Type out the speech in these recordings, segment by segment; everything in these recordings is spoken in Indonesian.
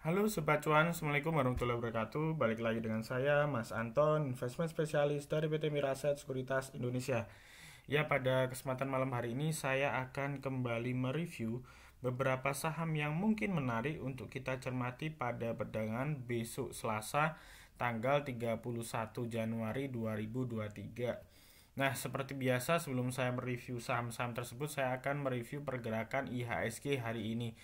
Halo Sobat Cuan, Assalamualaikum warahmatullahi wabarakatuh. Balik lagi dengan saya, Mas Anton, investment spesialis dari PT Miraset Sekuritas Indonesia. Ya, pada kesempatan malam hari ini saya akan kembali mereview beberapa saham yang mungkin menarik untuk kita cermati pada perdagangan besok Selasa tanggal 31 Januari 2023. Nah, seperti biasa sebelum saya mereview saham-saham tersebut, saya akan mereview pergerakan IHSG hari ini.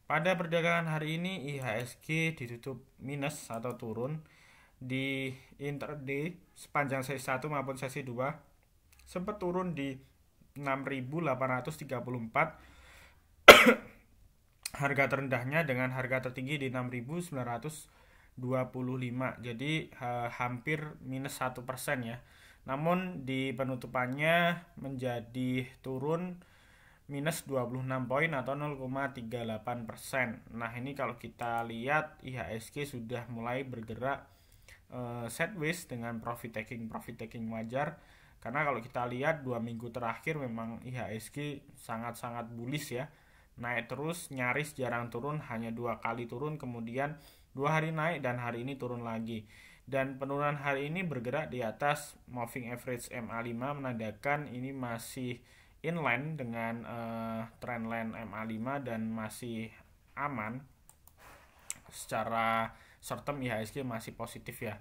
Pada perdagangan hari ini IHSG ditutup minus atau turun di intraday sepanjang sesi 1 maupun sesi 2 sempat turun di 6.834 harga terendahnya dengan harga tertinggi di 6.925, jadi hampir minus 1% ya. Namun di penutupannya menjadi turun minus 26 poin atau 0,38%. Nah, ini kalau kita lihat IHSG sudah mulai bergerak sideways dengan profit taking wajar, karena kalau kita lihat 2 minggu terakhir memang IHSG sangat-sangat bullish ya, naik terus, nyaris jarang turun, hanya 2 kali turun, kemudian 2 hari naik dan hari ini turun lagi. Dan penurunan hari ini bergerak di atas moving average MA5, menandakan ini masih inline dengan trendline MA5 dan masih aman. Secara short term IHSG masih positif ya.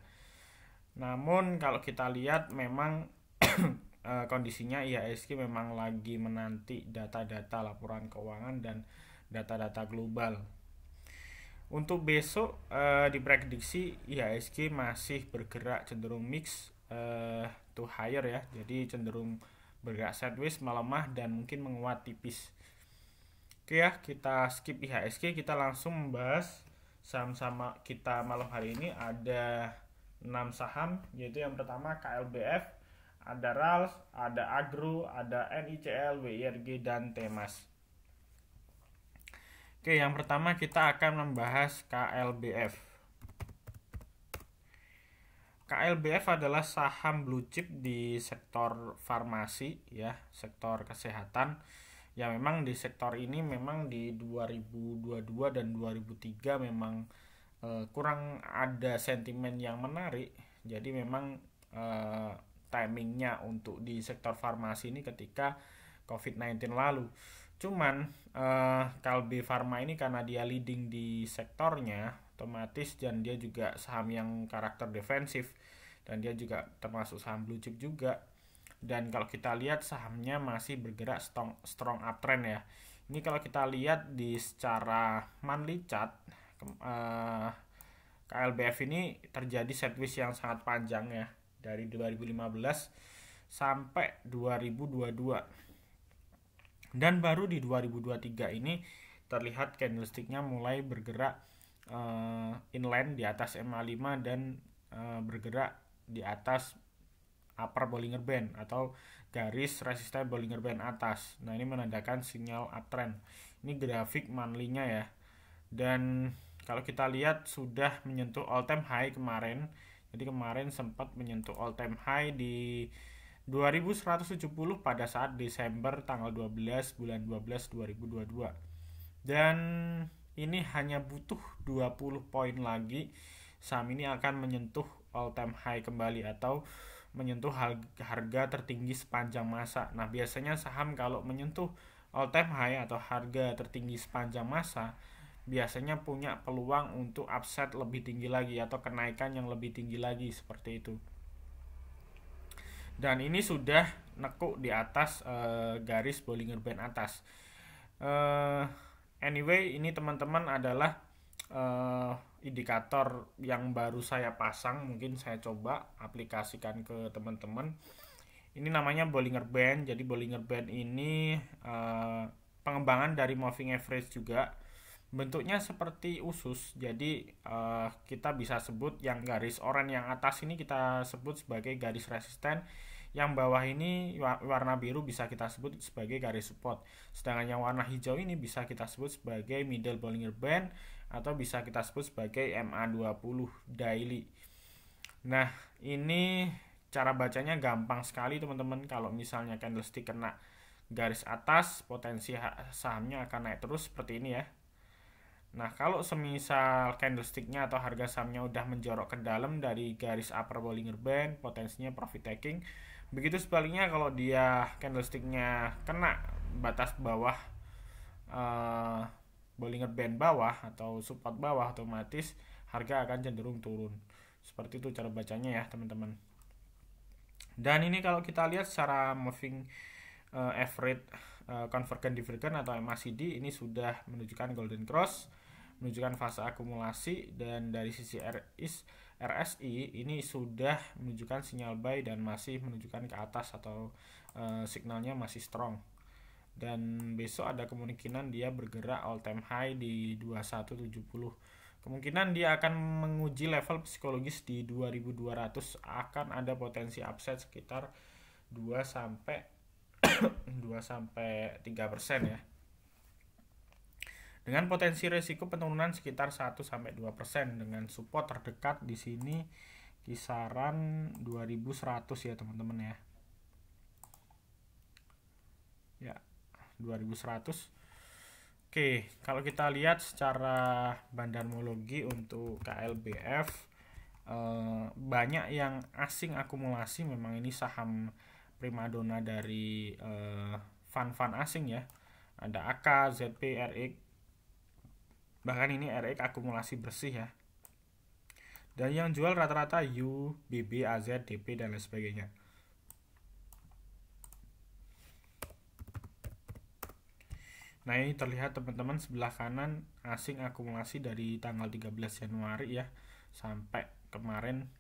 Namun kalau kita lihat memang kondisinya IHSG memang lagi menanti data-data laporan keuangan dan data-data global. Untuk besok diprediksi IHSG masih bergerak cenderung mix to higher ya. Jadi cenderung bergerak sideways, melemah dan mungkin menguat tipis. Oke ya, kita skip IHSG, kita langsung membahas saham-saham kita malam hari ini. Ada 6 saham, yaitu yang pertama KLBF, ada RALS, ada Agro, ada NICL, WIRG, dan Temas. Oke, yang pertama kita akan membahas KLBF. KLBF adalah saham blue chip di sektor farmasi ya, sektor kesehatan. Ya, memang di sektor ini memang di 2022 dan 2003 memang kurang ada sentimen yang menarik. Jadi memang timingnya untuk di sektor farmasi ini ketika COVID-19 lalu. Cuman Kalbe Pharma ini karena dia leading di sektornya, otomatis, dan dia juga saham yang karakter defensif, dan dia juga termasuk saham blue chip juga. Dan kalau kita lihat sahamnya masih bergerak strong uptrend ya. Ini kalau kita lihat di secara monthly chart, KLBF ini terjadi sideways yang sangat panjang ya, dari 2015 sampai 2022. Dan baru di 2023 ini terlihat candlesticknya mulai bergerak inline di atas MA5 dan bergerak di atas upper Bollinger Band atau garis resisten Bollinger Band atas. Nah, ini menandakan sinyal uptrend. Ini grafik monthly-nya ya. Dan kalau kita lihat sudah menyentuh all time high kemarin. Jadi kemarin sempat menyentuh all time high di 2170 pada saat Desember tanggal 12 bulan 12 2022. Dan ini hanya butuh 20 poin lagi, saham ini akan menyentuh all time high kembali atau menyentuh harga tertinggi sepanjang masa. Nah, biasanya saham kalau menyentuh all time high atau harga tertinggi sepanjang masa biasanya punya peluang untuk upside lebih tinggi lagi atau kenaikan yang lebih tinggi lagi seperti itu. Dan ini sudah nekuk di atas garis Bollinger Band atas. Anyway, ini teman-teman adalah indikator yang baru saya pasang, mungkin saya coba aplikasikan ke teman-teman. Ini namanya Bollinger Band. Jadi Bollinger Band ini pengembangan dari moving average juga. Bentuknya seperti usus. Jadi kita bisa sebut yang garis oranye yang atas ini kita sebut sebagai garis resisten. Yang bawah ini warna biru bisa kita sebut sebagai garis support. Sedangkan yang warna hijau ini bisa kita sebut sebagai middle Bollinger Band atau bisa kita sebut sebagai MA20 daily. Nah, ini cara bacanya gampang sekali teman-teman. Kalau misalnya candlestick kena garis atas, potensi sahamnya akan naik terus seperti ini ya. Nah, kalau semisal candlesticknya atau harga sahamnya udah menjorok ke dalam dari garis upper Bollinger Band, potensinya profit taking. Begitu sebaliknya kalau dia candlesticknya kena batas bawah, uh, Bollinger Band bawah atau support bawah, otomatis harga akan cenderung turun. Seperti itu cara bacanya ya teman-teman. Dan ini kalau kita lihat secara moving average convergent divergent atau MACD, ini sudah menunjukkan golden cross, menunjukkan fase akumulasi, dan dari sisi RSI ini sudah menunjukkan sinyal buy dan masih menunjukkan ke atas atau signalnya masih strong. Dan besok ada kemungkinan dia bergerak all time high di 2170. Kemungkinan dia akan menguji level psikologis di 2200, akan ada potensi upside sekitar 2 sampai 3% ya. Dengan potensi resiko penurunan sekitar 1 sampai 2% dengan support terdekat di sini kisaran 2100 ya teman-teman ya. Ya, 2100. Oke, kalau kita lihat secara bandarmologi untuk KLBF, banyak yang asing akumulasi. Memang ini saham primadona dari fund-fund asing ya. Ada AK, ZP, RX, bahkan ini RX akumulasi bersih ya. Dan yang jual rata-rata U, BB, AZ, DP, dan lain sebagainya. Nah, ini terlihat teman-teman sebelah kanan asing akumulasi dari tanggal 13 Januari ya sampai kemarin,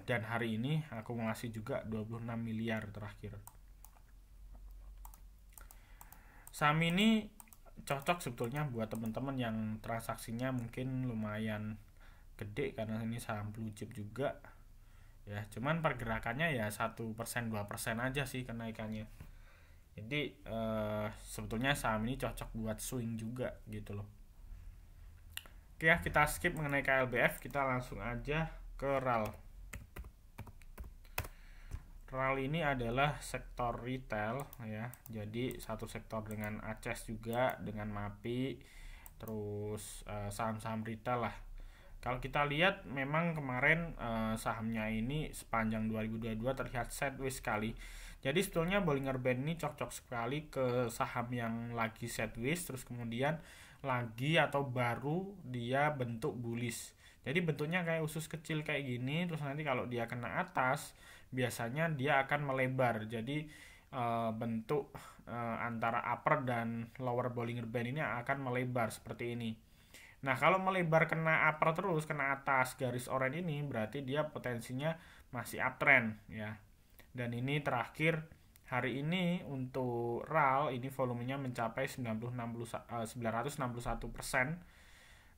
dan hari ini akumulasi juga 26 miliar terakhir. Saham ini cocok sebetulnya buat teman-teman yang transaksinya mungkin lumayan gede karena ini saham blue chip juga ya. Cuman pergerakannya ya 1% 2% aja sih kenaikannya. Jadi sebetulnya saham ini cocok buat swing juga gitu loh. Oke ya, kita skip mengenai KLBF, kita langsung aja ke RAL. RAL ini adalah sektor retail ya. Jadi satu sektor dengan Aces juga, dengan MAPI, terus saham-saham retail lah. Kalau kita lihat memang kemarin sahamnya ini sepanjang 2022 terlihat sideways sekali. Jadi sebetulnya Bollinger Band ini cocok sekali ke saham yang lagi sideways terus kemudian lagi atau baru dia bentuk bullish. Jadi bentuknya kayak usus kecil kayak gini, terus nanti kalau dia kena atas biasanya dia akan melebar. Jadi bentuk antara upper dan lower Bollinger Band ini akan melebar seperti ini. Nah, kalau melebar kena upper terus, kena atas garis oranye ini, berarti dia potensinya masih uptrend ya. Dan ini terakhir hari ini untuk RAL ini volumenya mencapai 961%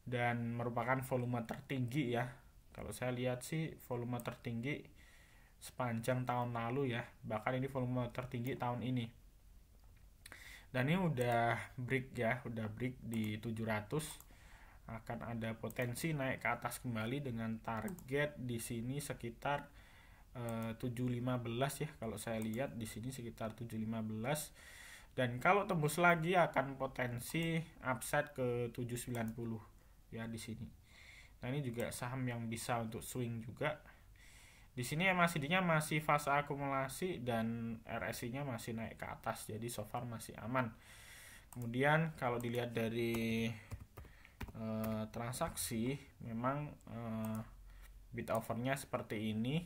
dan merupakan volume tertinggi ya. Kalau saya lihat sih volume tertinggi sepanjang tahun lalu ya. Bahkan ini volume tertinggi tahun ini. Dan ini udah break ya, udah break di 700. Akan ada potensi naik ke atas kembali dengan target di sini sekitar 715 ya. Kalau saya lihat di sini sekitar 715, dan kalau tembus lagi akan potensi upside ke 790 ya di sini. Nah, ini juga saham yang bisa untuk swing juga. Di sini MACD-nya masih fase akumulasi dan RSI-nya masih naik ke atas, jadi so far masih aman. Kemudian kalau dilihat dari transaksi, memang bid offer-nya seperti ini.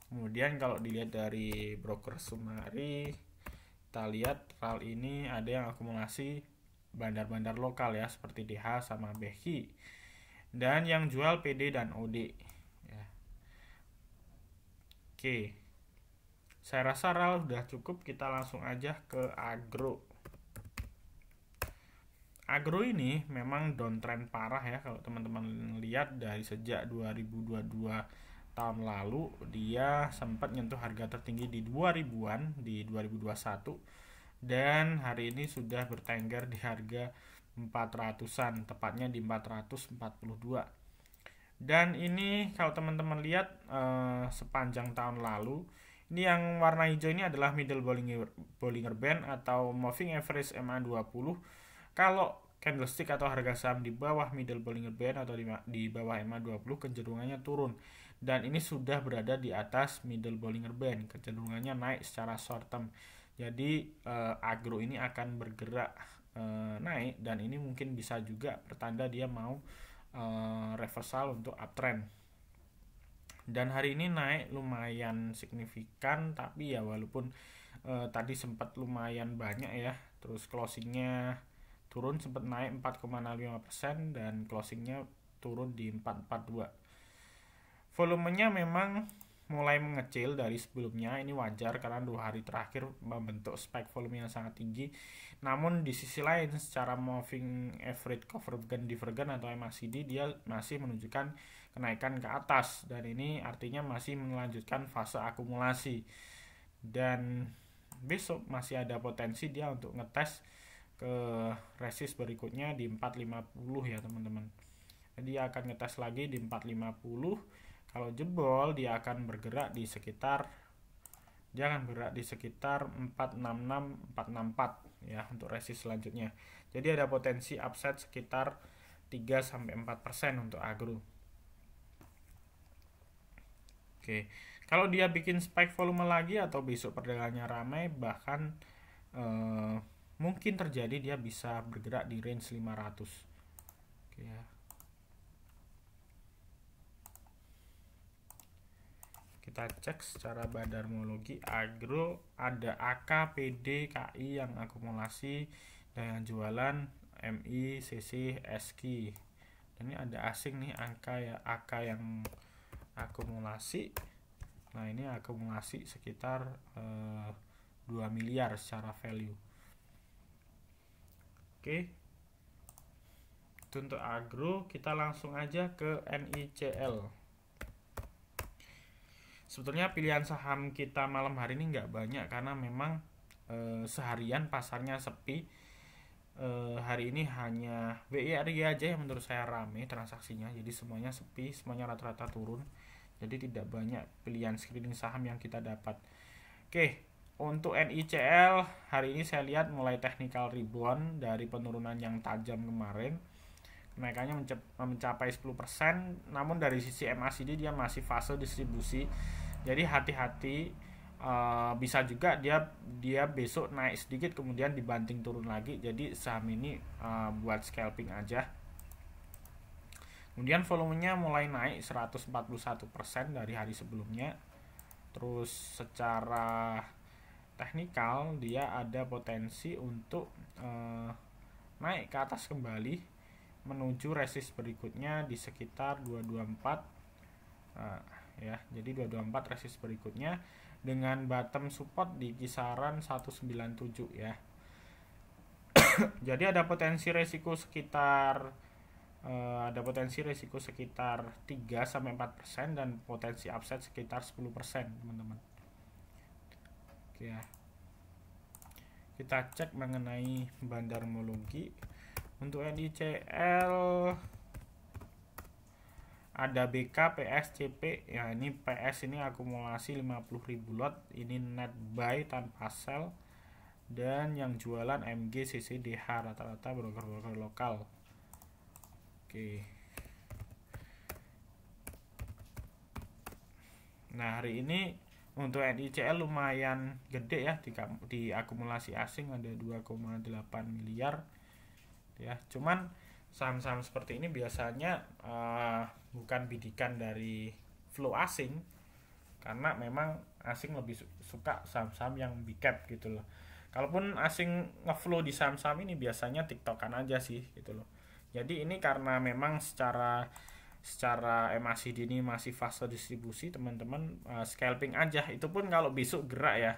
Kemudian kalau dilihat dari broker Sumari, kita lihat RAL ini ada yang akumulasi bandar-bandar lokal ya, seperti DH sama BHI, dan yang jual PD dan OD ya. Oke, saya rasa RAL udah cukup, kita langsung aja ke agro. Agro ini memang downtrend parah ya. Kalau teman-teman lihat dari sejak 2022 tahun lalu dia sempat nyentuh harga tertinggi di 2000-an di 2021, dan hari ini sudah bertengger di harga 400-an, tepatnya di 442. Dan ini kalau teman-teman lihat sepanjang tahun lalu, ini yang warna hijau ini adalah middle Bollinger Band atau moving average MA20. Kalau candlestick atau harga saham di bawah middle Bollinger Band atau di bawah MA20 kecenderungannya turun, dan ini sudah berada di atas middle Bollinger Band, kecenderungannya naik secara short term. Jadi agro ini akan bergerak naik, dan ini mungkin bisa juga pertanda dia mau reversal untuk uptrend. Dan hari ini naik lumayan signifikan, tapi ya walaupun tadi sempat lumayan banyak ya, terus closingnya turun, sempat naik 4,05% dan closingnya turun di 442. Volumenya memang mulai mengecil dari sebelumnya, ini wajar karena 2 hari terakhir membentuk spike volume yang sangat tinggi. Namun di sisi lain, secara moving average divergent atau MACD, dia masih menunjukkan kenaikan ke atas, dan ini artinya masih melanjutkan fase akumulasi, dan besok masih ada potensi dia untuk ngetes ke resist berikutnya di 450 ya teman-teman. Jadi dia akan ngetes lagi di 450. Kalau jebol dia akan bergerak di sekitar 466 464 ya untuk resist selanjutnya. Jadi ada potensi upside sekitar 3-4% untuk agro. Oke. Kalau dia bikin spike volume lagi atau besok perdagangannya ramai, bahkan mungkin terjadi dia bisa bergerak di range 500. Oke ya. Kita cek secara badarmologi agro, ada AK, PD, KI yang akumulasi dan yang jualan MI, CC, SQ. Dan ini ada asing nih, AK yang akumulasi. Nah ini akumulasi sekitar 2 miliar secara value. Oke, itu untuk agro. Kita langsung aja ke NICL. Sebetulnya pilihan saham kita malam hari ini nggak banyak karena memang seharian pasarnya sepi. Hari ini hanya WIRG aja yang menurut saya rame transaksinya, jadi semuanya sepi, semuanya rata-rata turun, jadi tidak banyak pilihan screening saham yang kita dapat. Oke, untuk NICL hari ini saya lihat mulai technical rebound dari penurunan yang tajam kemarin, kenaikannya mencapai 10%, namun dari sisi MACD dia masih fase distribusi, jadi hati-hati. Bisa juga dia besok naik sedikit kemudian dibanting turun lagi, jadi saham ini buat scalping aja. Kemudian volumenya mulai naik 141% dari hari sebelumnya. Terus secara teknikal dia ada potensi untuk naik ke atas kembali menuju resist berikutnya di sekitar 224. Ya, jadi 224 resist berikutnya dengan bottom support di kisaran 197 ya. Jadi ada potensi resiko sekitar 3-4% dan potensi upside sekitar 10% teman-teman. Oke ya. Kita cek mengenai bandarmologi. Untuk NICL ada BK, PS, CP. Ya ini PS ini akumulasi 50.000 lot, ini net buy tanpa sell, dan yang jualan MG, CC, DH, rata-rata broker-broker lokal. Oke. Nah hari ini untuk NICL lumayan gede ya, di akumulasi asing ada 2,8 miliar ya. Cuman saham-saham seperti ini biasanya bukan bidikan dari flow asing, karena memang asing lebih suka saham-saham yang big cap gitu loh. Kalaupun asing ngeflow di saham-saham ini biasanya tiktokan aja sih gitu loh. Jadi ini karena memang secara MACD ini masih fase distribusi, teman-teman scalping aja. Itu pun kalau besok gerak ya.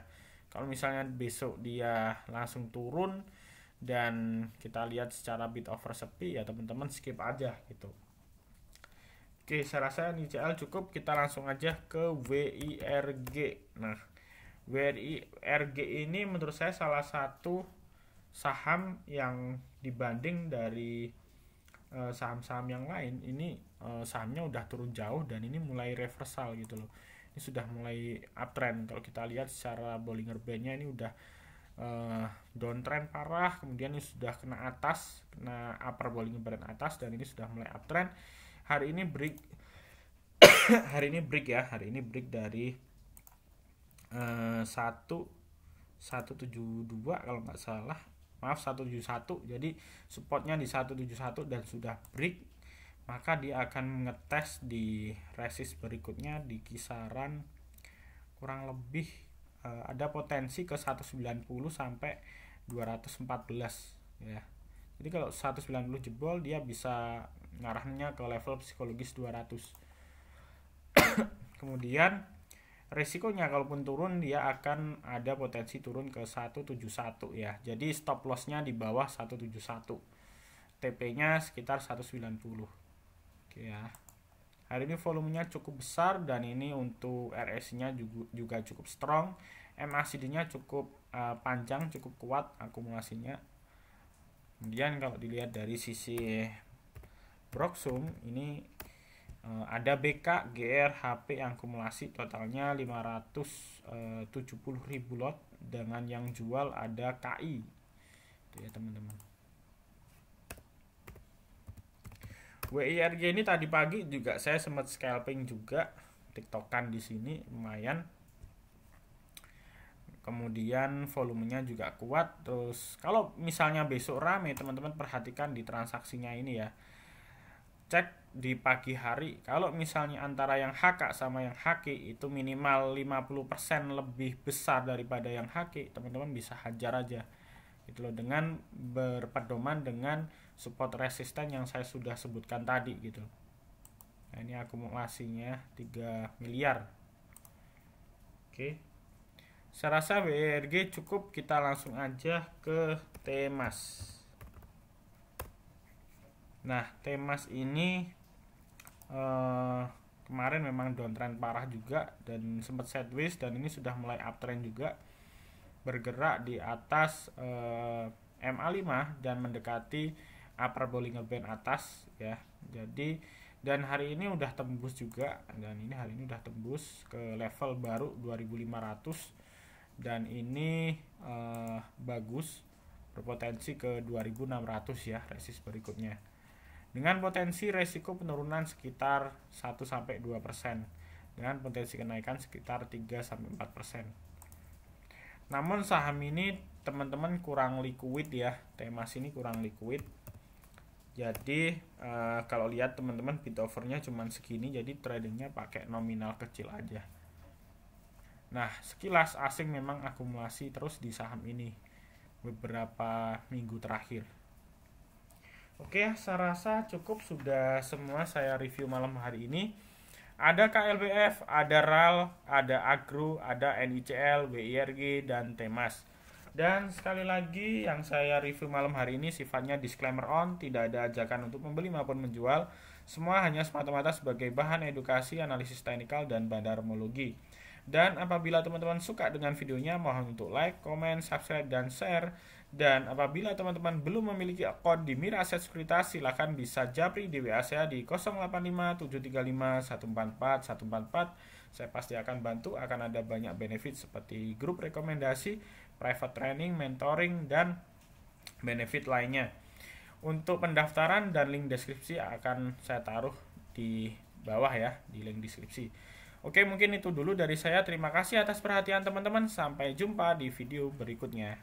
Kalau misalnya besok dia langsung turun dan kita lihat secara bid over sepi ya teman-teman skip aja gitu. Oke, saya rasa NICL cukup, kita langsung aja ke WIRG. Nah, WIRG ini menurut saya salah satu saham yang dibanding dari saham-saham yang lain ini sahamnya udah turun jauh dan ini mulai reversal gitu loh. Ini sudah mulai uptrend. Kalau kita lihat secara Bollinger Band-nya ini udah downtrend parah, kemudian ini sudah kena atas, kena upper bowling brand atas, dan ini sudah mulai uptrend. Hari ini break hari ini break dari 172 kalau nggak salah, maaf 171. Jadi supportnya di 171 dan sudah break, maka dia akan ngetes di resist berikutnya di kisaran kurang lebih ada potensi ke 190 sampai 214 ya. Jadi kalau 190 jebol, dia bisa ngarahnya ke level psikologis 200. Kemudian resikonya kalaupun turun, dia akan ada potensi turun ke 171 ya. Jadi stop lossnya di bawah 171. TP-nya sekitar 190. Oke ya. Hari ini volumenya cukup besar, dan ini untuk RSI-nya juga cukup strong. MACD-nya cukup panjang, cukup kuat akumulasinya. Kemudian kalau dilihat dari sisi Broxum, ini ada BK, GR, HP yang akumulasi totalnya 570.000 lot, dengan yang jual ada KI. Itu ya teman-teman. WIRG ini tadi pagi juga saya sempat scalping juga, tiktokan di sini lumayan. Kemudian volumenya juga kuat. Terus kalau misalnya besok rame, teman-teman perhatikan di transaksinya ini ya. Cek di pagi hari, kalau misalnya antara yang HK sama yang HQ itu minimal 50% lebih besar daripada yang HQ, teman-teman bisa hajar aja gitu loh, dengan berpedoman dengan support resisten yang saya sudah sebutkan tadi gitu. Nah, ini akumulasinya 3 miliar. Oke. Saya rasa WIRG cukup, kita langsung aja ke Temas. Nah, Temas ini kemarin memang downtrend parah juga dan sempat sideways, dan ini sudah mulai uptrend juga, bergerak di atas MA5 dan mendekati upper Bollinger Band atas ya. Jadi dan hari ini udah tembus juga, dan ini hari ini udah tembus ke level baru 2500, dan ini bagus, berpotensi ke 2600 ya resist berikutnya, dengan potensi resiko penurunan sekitar 1-2%, dengan potensi kenaikan sekitar 3-4%. Namun saham ini teman-teman kurang liquid ya, Temas ini kurang liquid. Jadi kalau lihat teman-teman bid overnya cuma segini, jadi tradingnya pakai nominal kecil aja. Nah, sekilas asing memang akumulasi terus di saham ini beberapa minggu terakhir. Oke, saya rasa cukup, sudah semua saya review malam hari ini. Ada KLBF, ada RAL, ada Agro, ada NICL, WIRG, dan Temas. Dan sekali lagi yang saya review malam hari ini sifatnya disclaimer on, tidak ada ajakan untuk membeli maupun menjual. Semua hanya semata-mata sebagai bahan edukasi, analisis teknikal, dan bandarmologi. Dan apabila teman-teman suka dengan videonya, mohon untuk like, comment, subscribe, dan share. Dan apabila teman-teman belum memiliki akun di Mira Aset Sekuritas, silahkan bisa japri di WA saya di 085735144144. Saya pasti akan bantu, akan ada banyak benefit seperti grup rekomendasi, private training, mentoring, dan benefit lainnya. Untuk pendaftaran dan link deskripsi akan saya taruh di bawah ya, di link deskripsi. Oke, mungkin itu dulu dari saya. Terima kasih atas perhatian teman-teman. Sampai jumpa di video berikutnya.